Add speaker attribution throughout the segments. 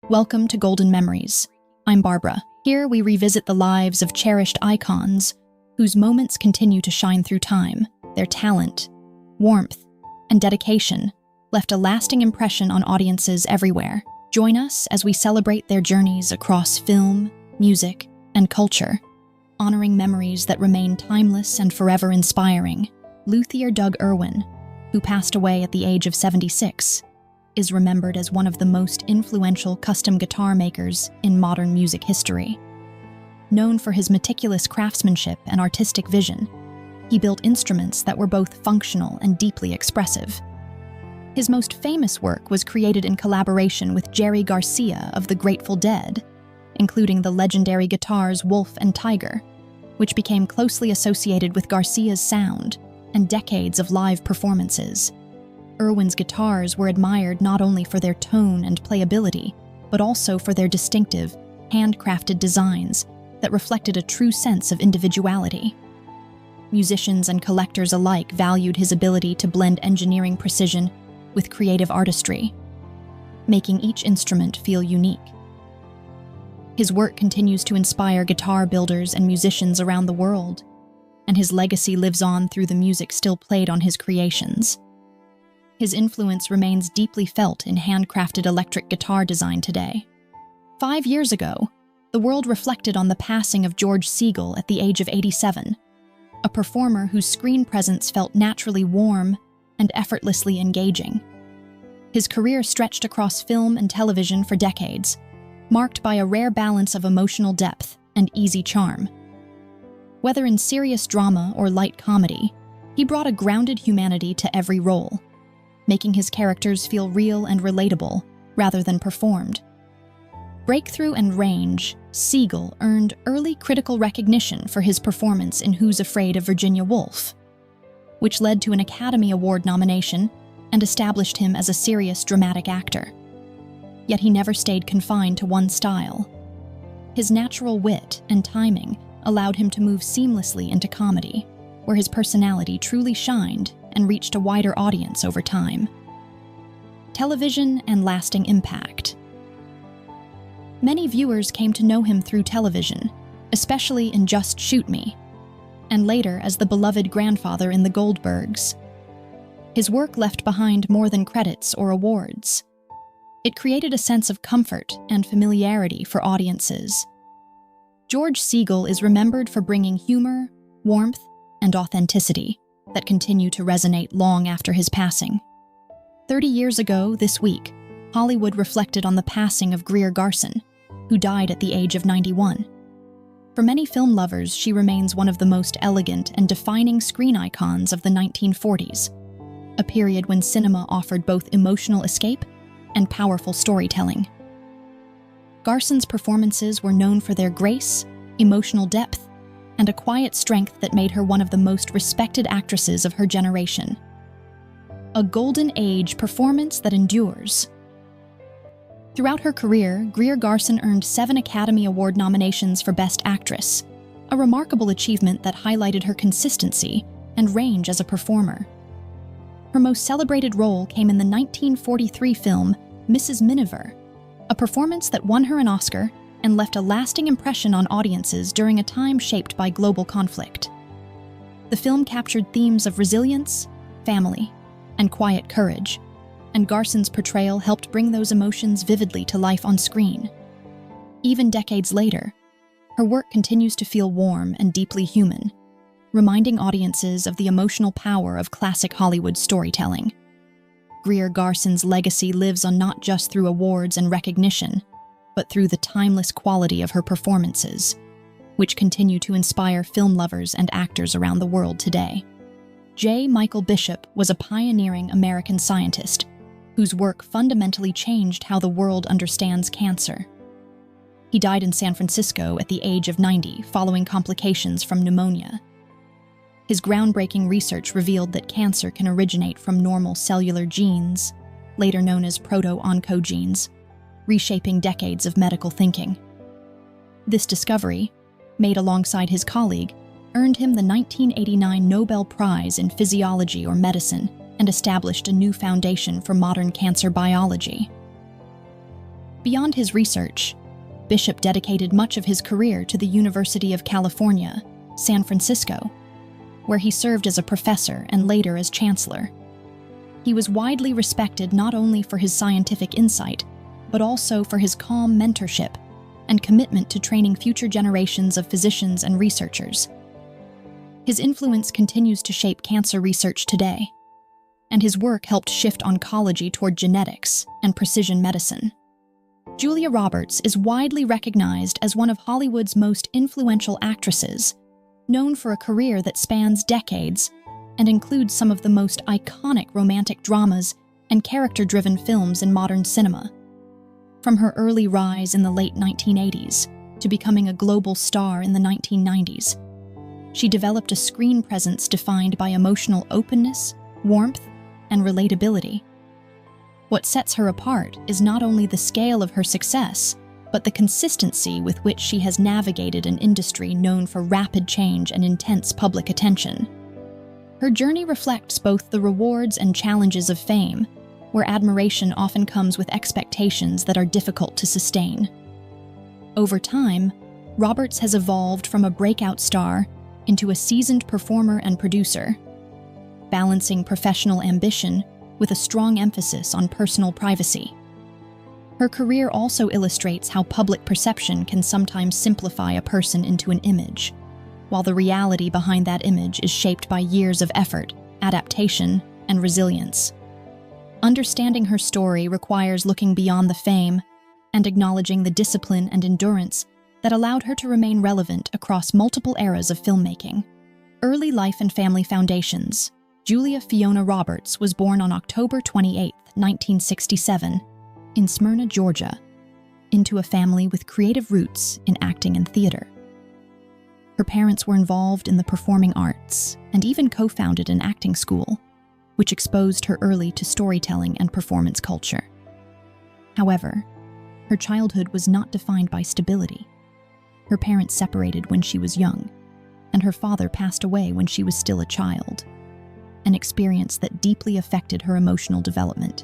Speaker 1: Welcome to Golden Memories. I'm Barbara. Here we revisit the lives of cherished icons whose moments continue to shine through time. Their talent, warmth, and dedication left a lasting impression on audiences everywhere. Join us as we celebrate their journeys across film, music, and culture, honoring memories that remain timeless and forever inspiring. Luthier Doug Irwin, who passed away at the age of 76, is remembered as one of the most influential custom guitar makers in modern music history. Known for his meticulous craftsmanship and artistic vision, he built instruments that were both functional and deeply expressive. His most famous work was created in collaboration with Jerry Garcia of the Grateful Dead, including the legendary guitars Wolf and Tiger, which became closely associated with Garcia's sound and decades of live performances. Irwin's guitars were admired not only for their tone and playability, but also for their distinctive, handcrafted designs that reflected a true sense of individuality. Musicians and collectors alike valued his ability to blend engineering precision with creative artistry, making each instrument feel unique. His work continues to inspire guitar builders and musicians around the world, and his legacy lives on through the music still played on his creations. His influence remains deeply felt in handcrafted electric guitar design today. 5 years ago, the world reflected on the passing of George Seagull at the age of 87, a performer whose screen presence felt naturally warm and effortlessly engaging. His career stretched across film and television for decades, marked by a rare balance of emotional depth and easy charm. Whether in serious drama or light comedy, he brought a grounded humanity to every role, making his characters feel real and relatable rather than performed. Breakthrough and range, Seagull earned early critical recognition for his performance in Who's Afraid of Virginia Woolf, which led to an Academy Award nomination and established him as a serious dramatic actor. Yet he never stayed confined to one style. His natural wit and timing allowed him to move seamlessly into comedy, where his personality truly shined and reached a wider audience over time. Television and lasting impact. Many viewers came to know him through television, especially in Just Shoot Me, and later as the beloved grandfather in The Goldbergs. His work left behind more than credits or awards. It created a sense of comfort and familiarity for audiences. George Seagull is remembered for bringing humor, warmth, and authenticity that continue to resonate long after his passing. 30 years ago this week, Hollywood reflected on the passing of Greer Garson, who died at the age of 91. For many film lovers, she remains one of the most elegant and defining screen icons of the 1940s, a period when cinema offered both emotional escape and powerful storytelling. Garson's performances were known for their grace, emotional depth, and a quiet strength that made her one of the most respected actresses of her generation. A golden age performance that endures. Throughout her career, Greer Garson earned 7 Academy Award nominations for Best Actress, a remarkable achievement that highlighted her consistency and range as a performer. Her most celebrated role came in the 1943 film Mrs. Miniver, a performance that won her an Oscar and left a lasting impression on audiences during a time shaped by global conflict. The film captured themes of resilience, family, and quiet courage, and Garson's portrayal helped bring those emotions vividly to life on screen. Even decades later, her work continues to feel warm and deeply human, reminding audiences of the emotional power of classic Hollywood storytelling. Greer Garson's legacy lives on not just through awards and recognition, but through the timeless quality of her performances, which continue to inspire film lovers and actors around the world today. J. Michael Bishop was a pioneering American scientist whose work fundamentally changed how the world understands cancer. He died in San Francisco at the age of 90 following complications from pneumonia. His groundbreaking research revealed that cancer can originate from normal cellular genes, later known as proto-oncogenes, reshaping decades of medical thinking. This discovery, made alongside his colleague, earned him the 1989 Nobel Prize in Physiology or Medicine and established a new foundation for modern cancer biology. Beyond his research, Bishop dedicated much of his career to the University of California, San Francisco, where he served as a professor and later as chancellor. He was widely respected not only for his scientific insight, but also for his calm mentorship and commitment to training future generations of physicians and researchers. His influence continues to shape cancer research today, and his work helped shift oncology toward genetics and precision medicine. Julia Roberts is widely recognized as one of Hollywood's most influential actresses, known for a career that spans decades and includes some of the most iconic romantic dramas and character-driven films in modern cinema. From her early rise in the late 1980s to becoming a global star in the 1990s, she developed a screen presence defined by emotional openness, warmth, and relatability. What sets her apart is not only the scale of her success, but the consistency with which she has navigated an industry known for rapid change and intense public attention. Her journey reflects both the rewards and challenges of fame, where admiration often comes with expectations that are difficult to sustain. Over time, Roberts has evolved from a breakout star into a seasoned performer and producer, balancing professional ambition with a strong emphasis on personal privacy. Her career also illustrates how public perception can sometimes simplify a person into an image, while the reality behind that image is shaped by years of effort, adaptation, and resilience. Understanding her story requires looking beyond the fame and acknowledging the discipline and endurance that allowed her to remain relevant across multiple eras of filmmaking. Early life and family foundations. Julia Fiona Roberts was born on October 28, 1967, in Smyrna, Georgia, into a family with creative roots in acting and theater. Her parents were involved in the performing arts and even co-founded an acting school, which exposed her early to storytelling and performance culture. However, her childhood was not defined by stability. Her parents separated when she was young, and her father passed away when she was still a child, an experience that deeply affected her emotional development.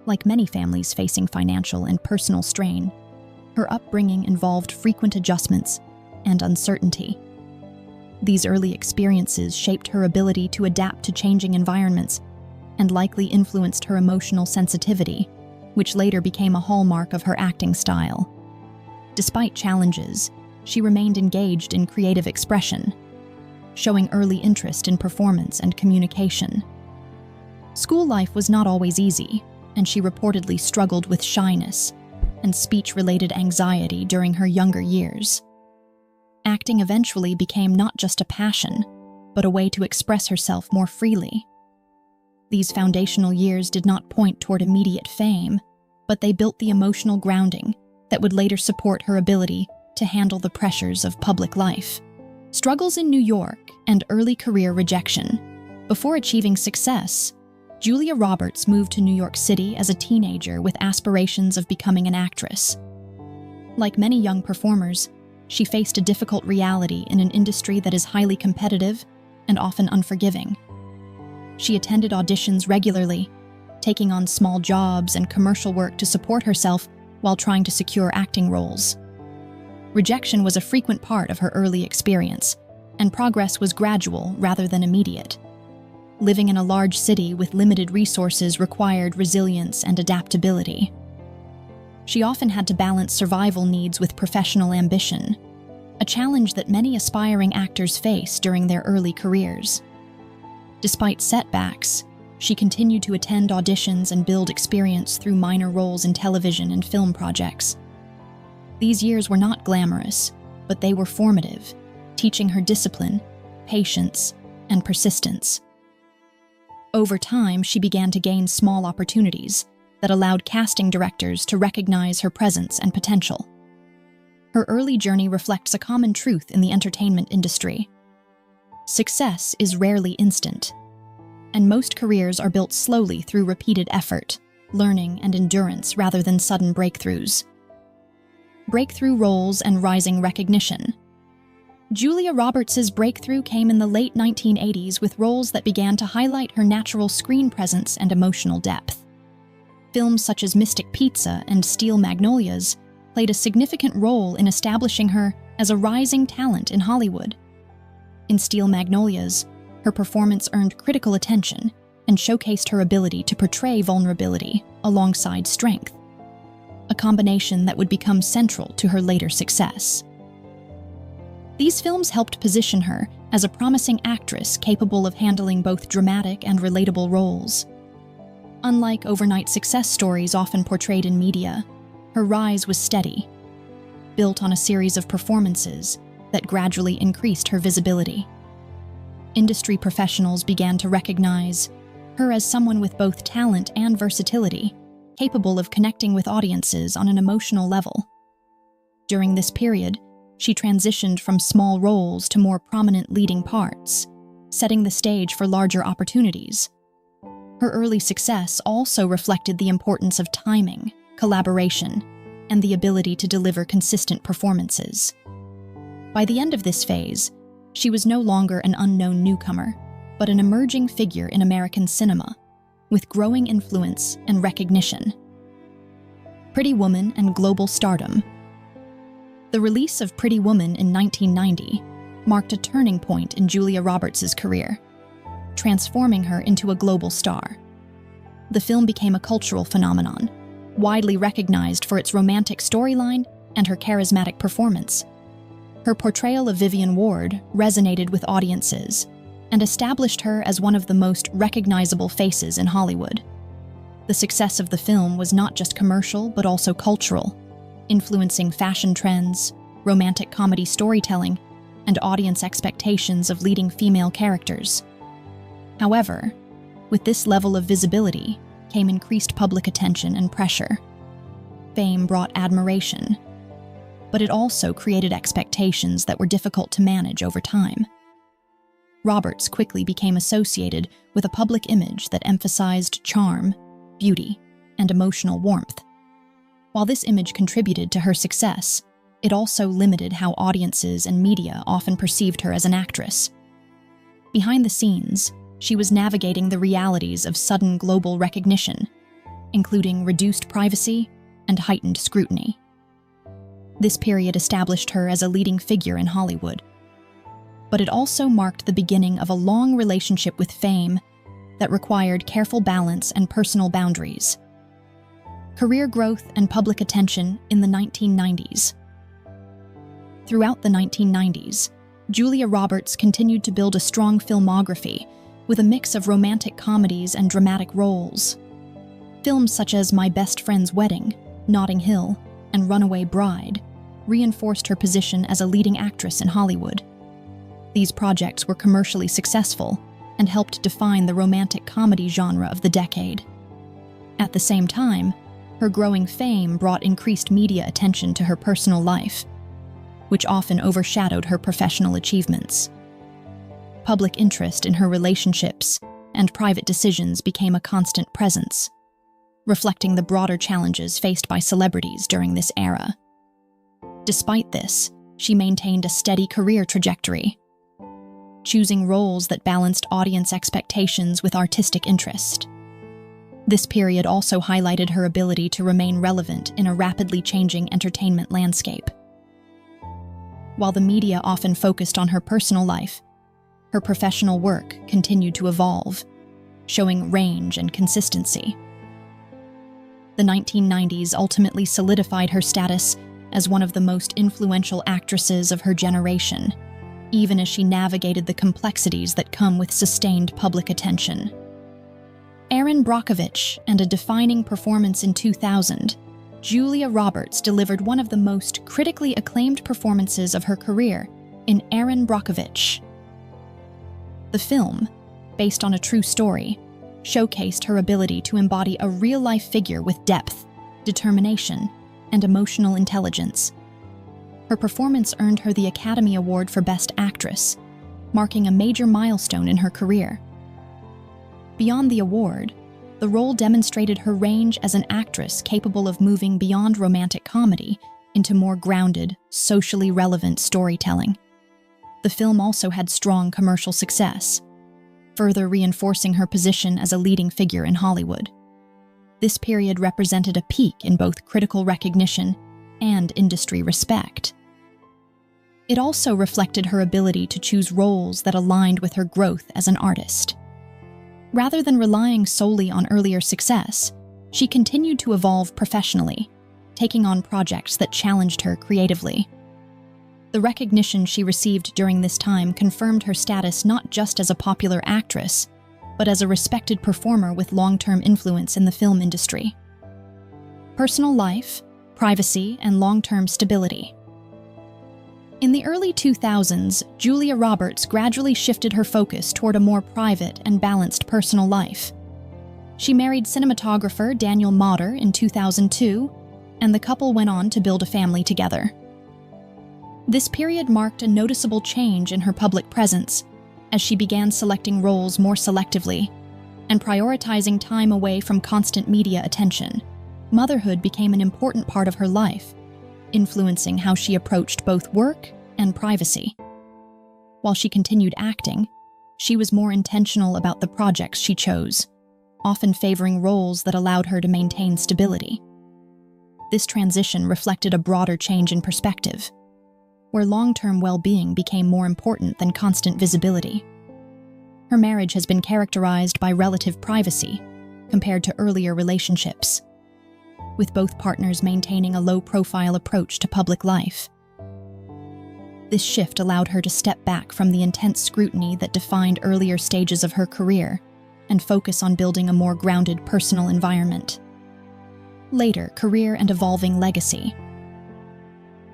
Speaker 1: Like many families facing financial and personal strain, her upbringing involved frequent adjustments and uncertainty. These early experiences shaped her ability to adapt to changing environments and likely influenced her emotional sensitivity, which later became a hallmark of her acting style. Despite challenges, she remained engaged in creative expression, showing early interest in performance and communication. School life was not always easy, and she reportedly struggled with shyness and speech-related anxiety during her younger years. Acting eventually became not just a passion, but a way to express herself more freely. These foundational years did not point toward immediate fame, but they built the emotional grounding that would later support her ability to handle the pressures of public life. Struggles in New York and early career rejection. Before achieving success, Julia Roberts moved to New York City as a teenager with aspirations of becoming an actress. Like many young performers, she faced a difficult reality in an industry that is highly competitive and often unforgiving. She attended auditions regularly, taking on small jobs and commercial work to support herself while trying to secure acting roles. Rejection was a frequent part of her early experience, and progress was gradual rather than immediate. Living in a large city with limited resources required resilience and adaptability. She often had to balance survival needs with professional ambition, a challenge that many aspiring actors face during their early careers. Despite setbacks, she continued to attend auditions and build experience through minor roles in television and film projects. These years were not glamorous, but they were formative, teaching her discipline, patience, and persistence. Over time, she began to gain small opportunities that allowed casting directors to recognize her presence and potential. Her early journey reflects a common truth in the entertainment industry. Success is rarely instant, and most careers are built slowly through repeated effort, learning, and endurance rather than sudden breakthroughs. Breakthrough roles and rising recognition. Julia Roberts' breakthrough came in the late 1980s with roles that began to highlight her natural screen presence and emotional depth. Films such as Mystic Pizza and Steel Magnolias played a significant role in establishing her as a rising talent in Hollywood. In Steel Magnolias, her performance earned critical attention and showcased her ability to portray vulnerability alongside strength, a combination that would become central to her later success. These films helped position her as a promising actress capable of handling both dramatic and relatable roles. Unlike overnight success stories often portrayed in media, her rise was steady, built on a series of performances that gradually increased her visibility. Industry professionals began to recognize her as someone with both talent and versatility, capable of connecting with audiences on an emotional level. During this period, she transitioned from small roles to more prominent leading parts, setting the stage for larger opportunities. Her early success also reflected the importance of timing, collaboration, and the ability to deliver consistent performances. By the end of this phase, she was no longer an unknown newcomer, but an emerging figure in American cinema, with growing influence and recognition. Pretty Woman and global stardom. The release of Pretty Woman in 1990 marked a turning point in Julia Roberts' career, transforming her into a global star. The film became a cultural phenomenon, widely recognized for its romantic storyline and her charismatic performance. Her portrayal of Vivian Ward resonated with audiences and established her as one of the most recognizable faces in Hollywood. The success of the film was not just commercial but also cultural, influencing fashion trends, romantic comedy storytelling, and audience expectations of leading female characters. However, with this level of visibility came increased public attention and pressure. Fame brought admiration, but it also created expectations that were difficult to manage over time. Roberts quickly became associated with a public image that emphasized charm, beauty, and emotional warmth. While this image contributed to her success, it also limited how audiences and media often perceived her as an actress. Behind the scenes, she was navigating the realities of sudden global recognition, including reduced privacy and heightened scrutiny. This period established her as a leading figure in Hollywood, but it also marked the beginning of a long relationship with fame that required careful balance and personal boundaries. Career growth and public attention in the 1990s. Throughout the 1990s, Julia Roberts continued to build a strong filmography with a mix of romantic comedies and dramatic roles. Films such as My Best Friend's Wedding, Notting Hill, and Runaway Bride reinforced her position as a leading actress in Hollywood. These projects were commercially successful and helped define the romantic comedy genre of the decade. At the same time, her growing fame brought increased media attention to her personal life, which often overshadowed her professional achievements. Public interest in her relationships and private decisions became a constant presence, reflecting the broader challenges faced by celebrities during this era. Despite this, she maintained a steady career trajectory, choosing roles that balanced audience expectations with artistic interest. This period also highlighted her ability to remain relevant in a rapidly changing entertainment landscape. While the media often focused on her personal life, her professional work continued to evolve, showing range and consistency. The 1990s ultimately solidified her status as one of the most influential actresses of her generation, even as she navigated the complexities that come with sustained public attention. Erin Brockovich and a defining performance in 2000, Julia Roberts delivered one of the most critically acclaimed performances of her career in Erin Brockovich. The film, based on a true story, showcased her ability to embody a real-life figure with depth, determination, and emotional intelligence. Her performance earned her the Academy Award for Best Actress, marking a major milestone in her career. Beyond the award, the role demonstrated her range as an actress capable of moving beyond romantic comedy into more grounded, socially relevant storytelling. The film also had strong commercial success, further reinforcing her position as a leading figure in Hollywood. This period represented a peak in both critical recognition and industry respect. It also reflected her ability to choose roles that aligned with her growth as an artist. Rather than relying solely on earlier success, she continued to evolve professionally, taking on projects that challenged her creatively. The recognition she received during this time confirmed her status not just as a popular actress, but as a respected performer with long-term influence in the film industry. Personal life, privacy, and long-term stability. In the early 2000s, Julia Roberts gradually shifted her focus toward a more private and balanced personal life. She married cinematographer Daniel Motter in 2002, and the couple went on to build a family together. This period marked a noticeable change in her public presence, as she began selecting roles more selectively and prioritizing time away from constant media attention. Motherhood became an important part of her life, influencing how she approached both work and privacy. While she continued acting, she was more intentional about the projects she chose, often favoring roles that allowed her to maintain stability. This transition reflected a broader change in perspective, where long-term well-being became more important than constant visibility. Her marriage has been characterized by relative privacy compared to earlier relationships, with both partners maintaining a low-profile approach to public life. This shift allowed her to step back from the intense scrutiny that defined earlier stages of her career and focus on building a more grounded personal environment. Later, career and evolving legacy.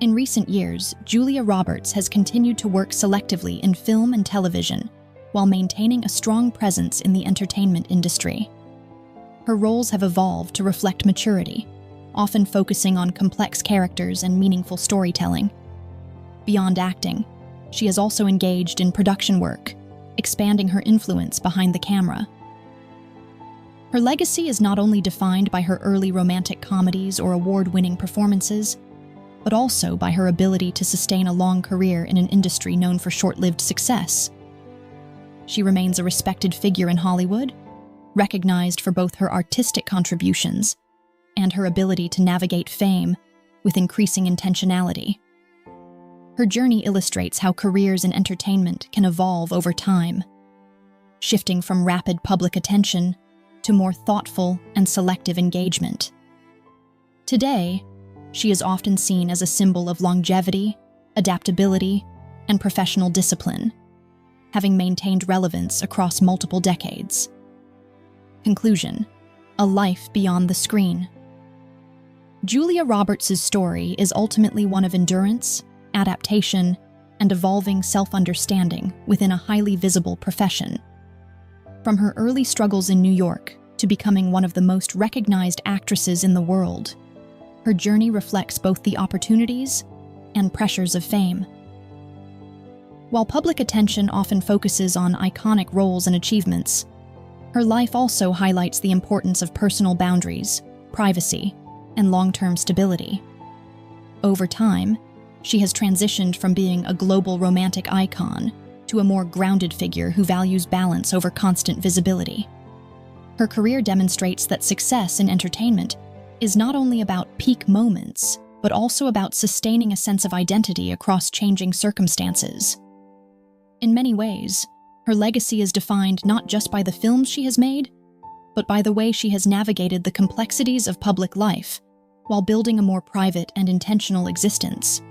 Speaker 1: In recent years, Julia Roberts has continued to work selectively in film and television while maintaining a strong presence in the entertainment industry. Her roles have evolved to reflect maturity, often focusing on complex characters and meaningful storytelling. Beyond acting, she has also engaged in production work, expanding her influence behind the camera. Her legacy is not only defined by her early romantic comedies or award-winning performances, but also by her ability to sustain a long career in an industry known for short-lived success. She remains a respected figure in Hollywood, recognized for both her artistic contributions and her ability to navigate fame with increasing intentionality. Her journey illustrates how careers in entertainment can evolve over time, shifting from rapid public attention to more thoughtful and selective engagement. Today, she is often seen as a symbol of longevity, adaptability, and professional discipline, having maintained relevance across multiple decades. Conclusion: a life beyond the screen. Julia Roberts' story is ultimately one of endurance, adaptation, and evolving self-understanding within a highly visible profession. From her early struggles in New York to becoming one of the most recognized actresses in the world, her journey reflects both the opportunities and pressures of fame. While public attention often focuses on iconic roles and achievements, her life also highlights the importance of personal boundaries, privacy, and long-term stability. Over time, she has transitioned from being a global romantic icon to a more grounded figure who values balance over constant visibility. Her career demonstrates that success in entertainment is not only about peak moments, but also about sustaining a sense of identity across changing circumstances. In many ways, her legacy is defined not just by the films she has made, but by the way she has navigated the complexities of public life while building a more private and intentional existence.